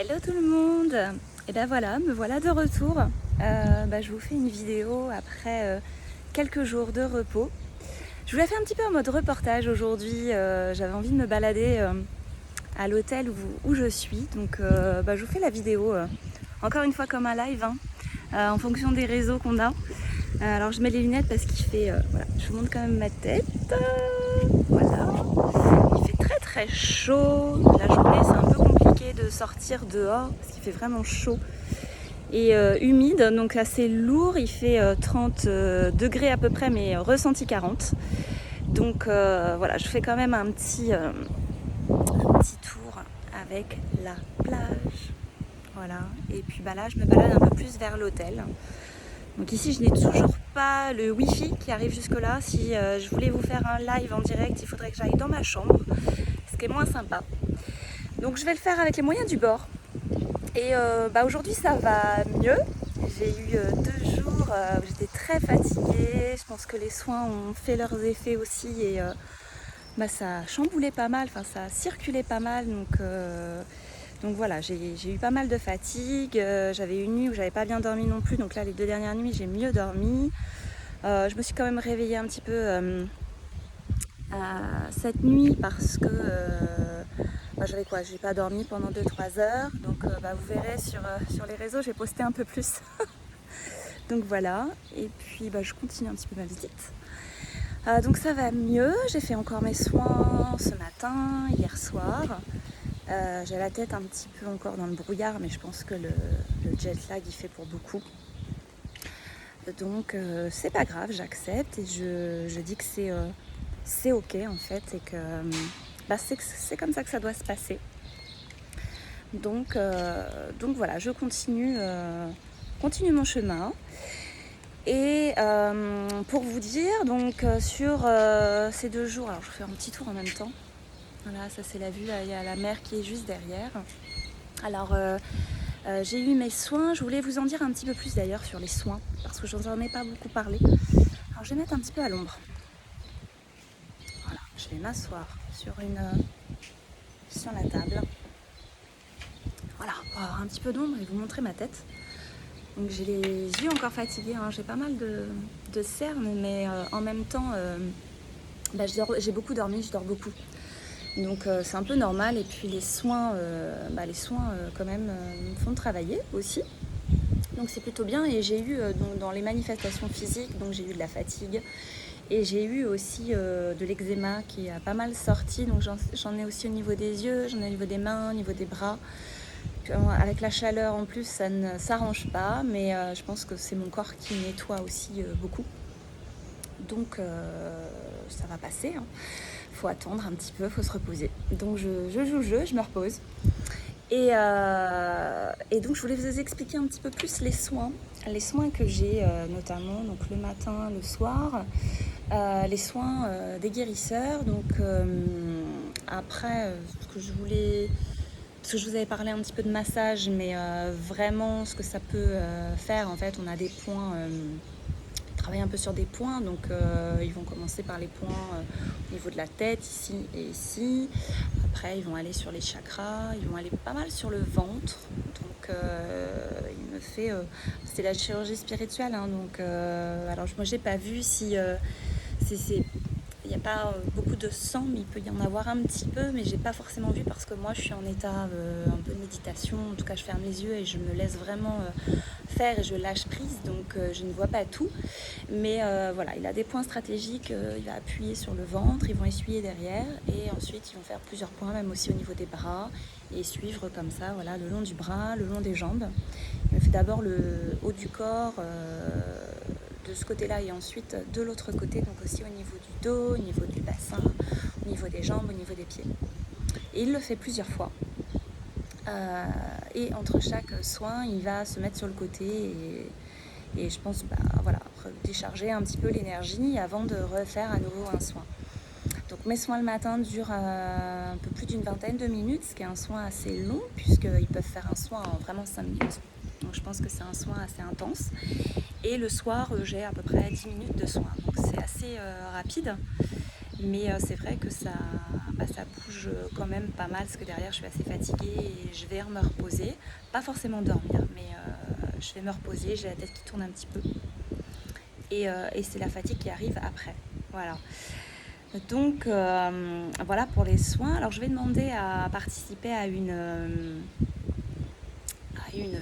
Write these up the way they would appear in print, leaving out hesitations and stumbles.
Hello tout le monde. Et ben voilà, me voilà de retour. Je vous fais une vidéo après quelques jours de repos. Je vous la fais un petit peu en mode reportage aujourd'hui. J'avais envie de me balader à l'hôtel où je suis. Donc je vous fais la vidéo encore une fois comme un live en fonction des réseaux qu'on a. Alors je mets les lunettes parce qu'il fait... voilà, je vous montre quand même ma tête. Voilà. Il fait très très chaud. La journée c'est un peu compliqué de sortir dehors parce qu'il fait vraiment chaud et humide, donc assez lourd. Il fait 30 degrés à peu près, mais ressenti 40. Donc voilà, je fais quand même un petit tour avec la plage. Voilà, et puis là je me balade un peu plus vers l'hôtel. Donc ici je n'ai toujours pas le wifi qui arrive jusque là. Si je voulais vous faire un live en direct, il faudrait que j'aille dans ma chambre, ce qui est moins sympa. Donc je vais le faire avec les moyens du bord. Et aujourd'hui ça va mieux. J'ai eu 2 jours où j'étais très fatiguée. Je pense que les soins ont fait leurs effets aussi et ça chamboulait pas mal, enfin ça circulait pas mal. Donc voilà, j'ai eu pas mal de fatigue. J'avais une nuit où j'avais pas bien dormi non plus. Donc là les 2 dernières nuits j'ai mieux dormi. Je me suis quand même réveillée un petit peu cette nuit parce que j'ai pas dormi pendant 2-3 heures. Donc vous verrez sur les réseaux, j'ai posté un peu plus. Donc voilà, et puis je continue un petit peu ma visite. Donc ça va mieux, j'ai fait encore mes soins ce matin, hier soir. J'ai la tête un petit peu encore dans le brouillard, mais je pense que le jet lag il fait pour beaucoup. Donc c'est pas grave, j'accepte et je dis que c'est ok en fait, et que c'est comme ça que ça doit se passer. Donc voilà, je continue mon chemin. Et pour vous dire, donc sur ces 2 jours, alors je fais un petit tour en même temps. Voilà, ça c'est la vue, là, il y a la mer qui est juste derrière. Alors j'ai eu mes soins, je voulais vous en dire un petit peu plus d'ailleurs sur les soins, parce que je n'en ai pas beaucoup parlé. Alors je vais mettre un petit peu à l'ombre. Voilà, je vais m'asseoir sur la table. Voilà, pour avoir un petit peu d'ombre et vous montrer ma tête. Donc j'ai les yeux encore fatigués, j'ai pas mal de cernes, mais en même temps j'ai beaucoup dormi, je dors beaucoup. Donc c'est un peu normal, et puis les soins quand même me font travailler aussi. Donc c'est plutôt bien, et j'ai eu dans les manifestations physiques, donc j'ai eu de la fatigue, et j'ai eu aussi de l'eczéma qui a pas mal sorti, donc j'en ai aussi au niveau des yeux, j'en ai au niveau des mains, au niveau des bras. Avec la chaleur en plus ça ne s'arrange pas, mais je pense que c'est mon corps qui nettoie aussi beaucoup. Donc ça va passer, faut attendre un petit peu, faut se reposer. Donc je joue le jeu, je me repose. Et donc je voulais vous expliquer un petit peu plus les soins que j'ai notamment donc le matin, le soir, les soins des guérisseurs. Donc après parce que je vous avais parlé un petit peu de massage, mais vraiment ce que ça peut faire, en fait, on a des points, travaille un peu sur des points, donc ils vont commencer par les points au niveau de la tête, ici et ici. Après ils vont aller sur les chakras, ils vont aller pas mal sur le ventre. Donc il me fait c'est la chirurgie spirituelle, donc alors moi j'ai pas vu si il n'y a pas beaucoup de sang, mais il peut y en avoir un petit peu, mais j'ai pas forcément vu parce que moi je suis en état un peu de méditation. En tout cas je ferme les yeux et je me laisse vraiment faire, et je lâche prise, donc je ne vois pas tout. Mais voilà, il a des points stratégiques, il va appuyer sur le ventre, ils vont essuyer derrière, et ensuite ils vont faire plusieurs points, même aussi au niveau des bras, et suivre comme ça, voilà, le long du bras, le long des jambes. Il me fait d'abord le haut du corps, de ce côté-là, et ensuite de l'autre côté, donc aussi au niveau du dos, au niveau du bassin, au niveau des jambes, au niveau des pieds. Et il le fait plusieurs fois. Et entre chaque soin, il va se mettre sur le côté et je pense décharger un petit peu l'énergie avant de refaire à nouveau un soin. Donc mes soins le matin durent un peu plus d'une vingtaine de minutes, ce qui est un soin assez long puisqu'ils peuvent faire un soin en vraiment 5 minutes. Donc je pense que c'est un soin assez intense. Et le soir, j'ai à peu près 10 minutes de soin. Donc c'est assez rapide. Mais c'est vrai que bah, ça bouge quand même pas mal parce que derrière je suis assez fatiguée et je vais me reposer. Pas forcément dormir, mais je vais me reposer, j'ai la tête qui tourne un petit peu. Et c'est la fatigue qui arrive après. Voilà. Donc voilà pour les soins. Alors je vais demander à participer à une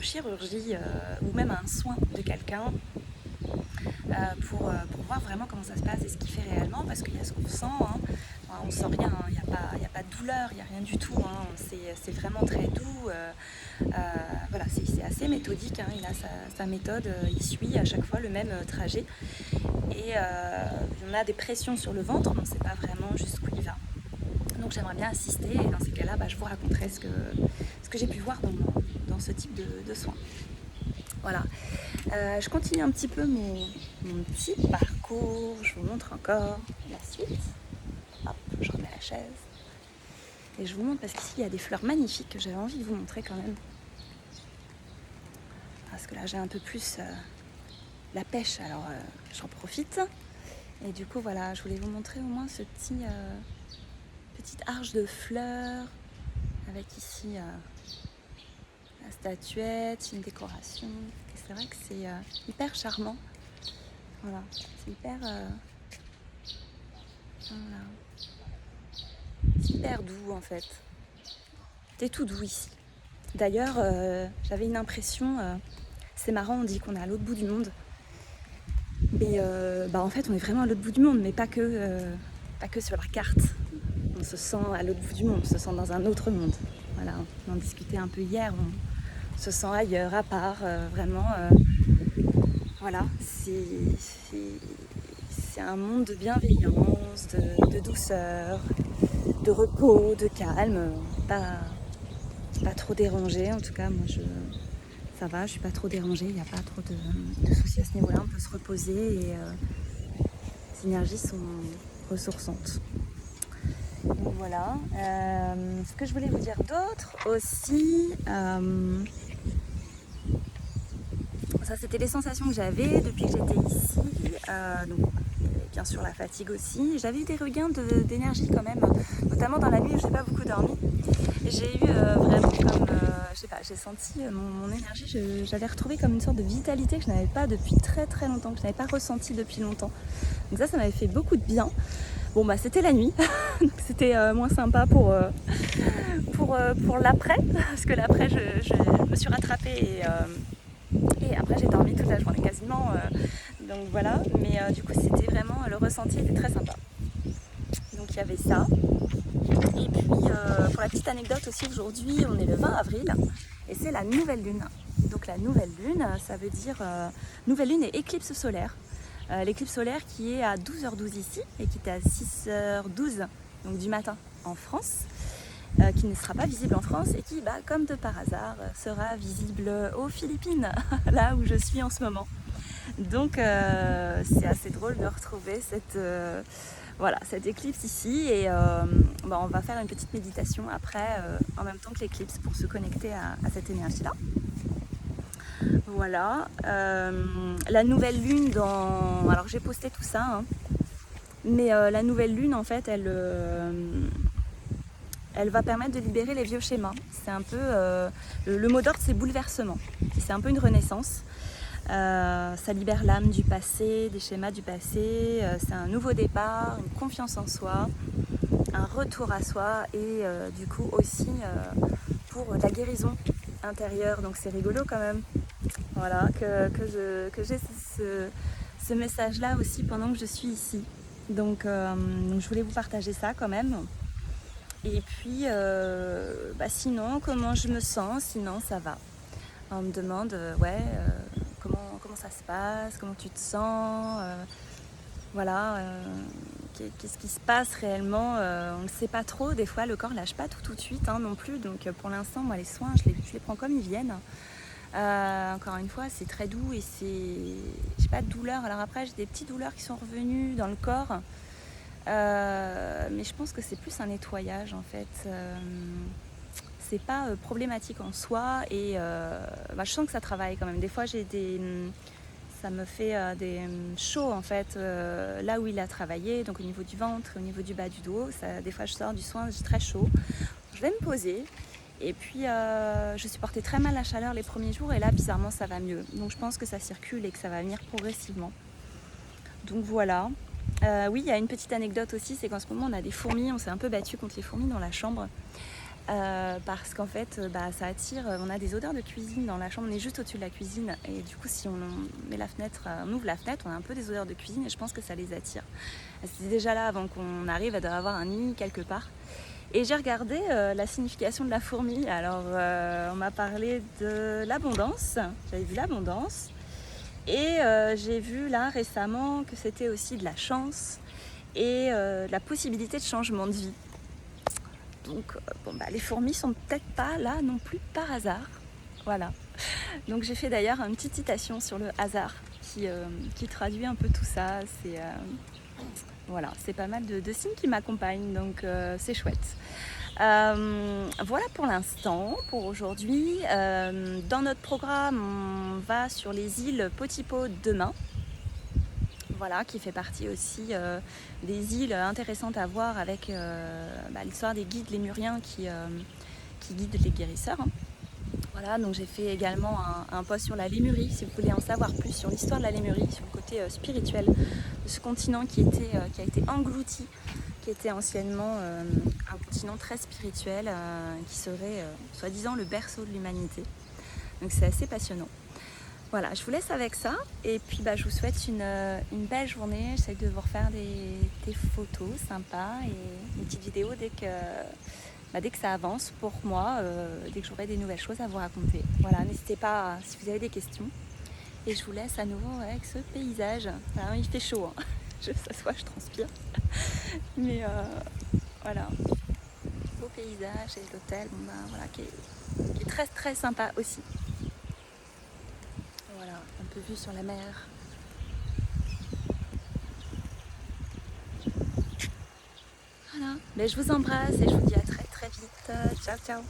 chirurgie ou même à un soin de quelqu'un pour voir vraiment comment ça se passe et ce qu'il fait réellement, parce qu'il y a ce qu'on sent, hein. Enfin, on sent rien, hein. Il n'y a pas de douleur, il n'y a rien du tout, hein. C'est vraiment très doux. Voilà, c'est assez méthodique, hein. Il a sa méthode, il suit à chaque fois le même trajet. Et on a des pressions sur le ventre, on ne sait pas vraiment jusqu'où il va. Donc j'aimerais bien assister, et dans ces cas-là, je vous raconterai ce que j'ai pu voir dans ce type de soins. Voilà. Je continue un petit peu mon petit parcours, je vous montre encore la suite. Hop, je remets la chaise. Et je vous montre parce qu'ici il y a des fleurs magnifiques que j'avais envie de vous montrer quand même. Parce que là j'ai un peu plus la pêche, alors j'en profite. Et du coup voilà, je voulais vous montrer au moins ce petite arche de fleurs avec ici la statuette, une décoration. Et c'est vrai que c'est hyper charmant. Voilà, c'est hyper voilà. C'est hyper doux en fait. C'est tout doux ici. D'ailleurs, j'avais une impression, c'est marrant, on dit qu'on est à l'autre bout du monde. Mais en fait, on est vraiment à l'autre bout du monde, mais pas que sur la carte. On se sent à l'autre bout du monde, on se sent dans un autre monde. Voilà, on en discutait un peu hier, on se sent ailleurs, à part, vraiment. Voilà, c'est un monde de bienveillance, de douceur, de repos, de calme, pas trop dérangé. En tout cas, moi, ça va, je suis pas trop dérangée, il n'y a pas trop de soucis à ce niveau-là. On peut se reposer et les énergies sont ressourçantes. Donc voilà. Ce que je voulais vous dire d'autre aussi, ça c'était les sensations que j'avais depuis que j'étais ici. Donc, bien sûr la fatigue aussi. J'avais eu des regains d'énergie quand même, notamment dans la nuit où je n'ai pas beaucoup dormi. Et j'ai eu vraiment comme, je sais pas, j'ai senti mon énergie, j'avais retrouvé comme une sorte de vitalité que je n'avais pas depuis très très longtemps, que je n'avais pas ressenti depuis longtemps. Donc ça m'avait fait beaucoup de bien. Bon c'était la nuit, donc c'était moins sympa pour l'après, parce que l'après je me suis rattrapée et après j'ai dormi toute la journée quasiment. Donc voilà, mais du coup c'était vraiment, le ressenti était très sympa. Donc il y avait ça. Et puis pour la petite anecdote aussi, aujourd'hui on est le 20 avril et c'est la nouvelle lune. Donc la nouvelle lune, ça veut dire nouvelle lune et éclipse solaire. L'éclipse solaire qui est à 12h12 ici et qui est à 6h12 donc du matin en France, qui ne sera pas visible en France et qui, comme de par hasard, sera visible aux Philippines, là où je suis en ce moment. Donc c'est assez drôle de retrouver cette éclipse ici et on va faire une petite méditation après en même temps que l'éclipse pour se connecter à cette énergie-là. Voilà, la nouvelle lune alors j'ai posté tout ça, hein, mais la nouvelle lune en fait elle va permettre de libérer les vieux schémas. C'est un peu, le mot d'ordre c'est bouleversement, c'est un peu une renaissance. Ça libère l'âme du passé, des schémas du passé, c'est un nouveau départ, une confiance en soi, un retour à soi et du coup aussi pour la guérison intérieure. Donc c'est rigolo quand même, voilà, que j'ai ce message-là aussi pendant que je suis ici. Donc je voulais vous partager ça quand même. Et puis sinon, comment je me sens? Sinon ça va. On me demande comment ça se passe, comment tu te sens, qu'est-ce qui se passe réellement, on ne le sait pas trop, des fois le corps lâche pas tout de suite non plus, donc pour l'instant moi les soins je les prends comme ils viennent. Encore une fois c'est très doux et j'ai pas de douleur, alors après j'ai des petites douleurs qui sont revenues dans le corps, mais je pense que c'est plus un nettoyage en fait. C'est pas problématique en soi et je sens que ça travaille quand même. Des fois j'ai ça me fait des chauds en fait, là où il a travaillé, donc au niveau du ventre, au niveau du bas du dos. Des fois je sors du soin, j'ai très chaud. Je vais me poser. Et puis je supportais très mal la chaleur les premiers jours et là bizarrement ça va mieux. Donc je pense que ça circule et que ça va venir progressivement. Donc voilà. Oui, il y a une petite anecdote aussi, c'est qu'en ce moment on a des fourmis, on s'est un peu battu contre les fourmis dans la chambre. Parce qu'en fait ça attire, on a des odeurs de cuisine dans la chambre, on est juste au-dessus de la cuisine et du coup si on met la fenêtre, on ouvre la fenêtre, on a un peu des odeurs de cuisine et je pense que ça les attire. C'était déjà là avant qu'on arrive, elle doit avoir un nid quelque part. Et j'ai regardé la signification de la fourmi. Alors on m'a parlé de l'abondance, j'avais vu l'abondance. Et j'ai vu là récemment que c'était aussi de la chance et de la possibilité de changement de vie. Donc les fourmis sont peut-être pas là non plus par hasard. Voilà. Donc j'ai fait d'ailleurs une petite citation sur le hasard qui traduit un peu tout ça. Voilà, c'est pas mal de signes qui m'accompagnent, donc c'est chouette. Voilà pour l'instant, pour aujourd'hui. Dans notre programme, on va sur les îles Potipo demain. Voilà, qui fait partie aussi des îles intéressantes à voir avec l'histoire des guides lémuriens qui guident les guérisseurs. Voilà, donc j'ai fait également un post sur la Lémurie, si vous voulez en savoir plus sur l'histoire de la Lémurie, sur le côté spirituel de ce continent qui a été englouti, qui était anciennement un continent très spirituel, qui serait soi-disant le berceau de l'humanité. Donc c'est assez passionnant. Voilà, je vous laisse avec ça et puis je vous souhaite une belle journée. J'essaie de vous refaire des photos sympas et une petite vidéo dès que ça avance pour moi, dès que j'aurai des nouvelles choses à vous raconter. Voilà, n'hésitez pas si vous avez des questions. Et je vous laisse à nouveau avec ce paysage. Alors, il fait chaud, hein. Je s'assois, je transpire. Mais voilà, beau paysage et l'hôtel voilà, qui est très très sympa aussi. Voilà, un peu vue sur la mer. Voilà, mais je vous embrasse et je vous dis à très très vite. Ciao ciao.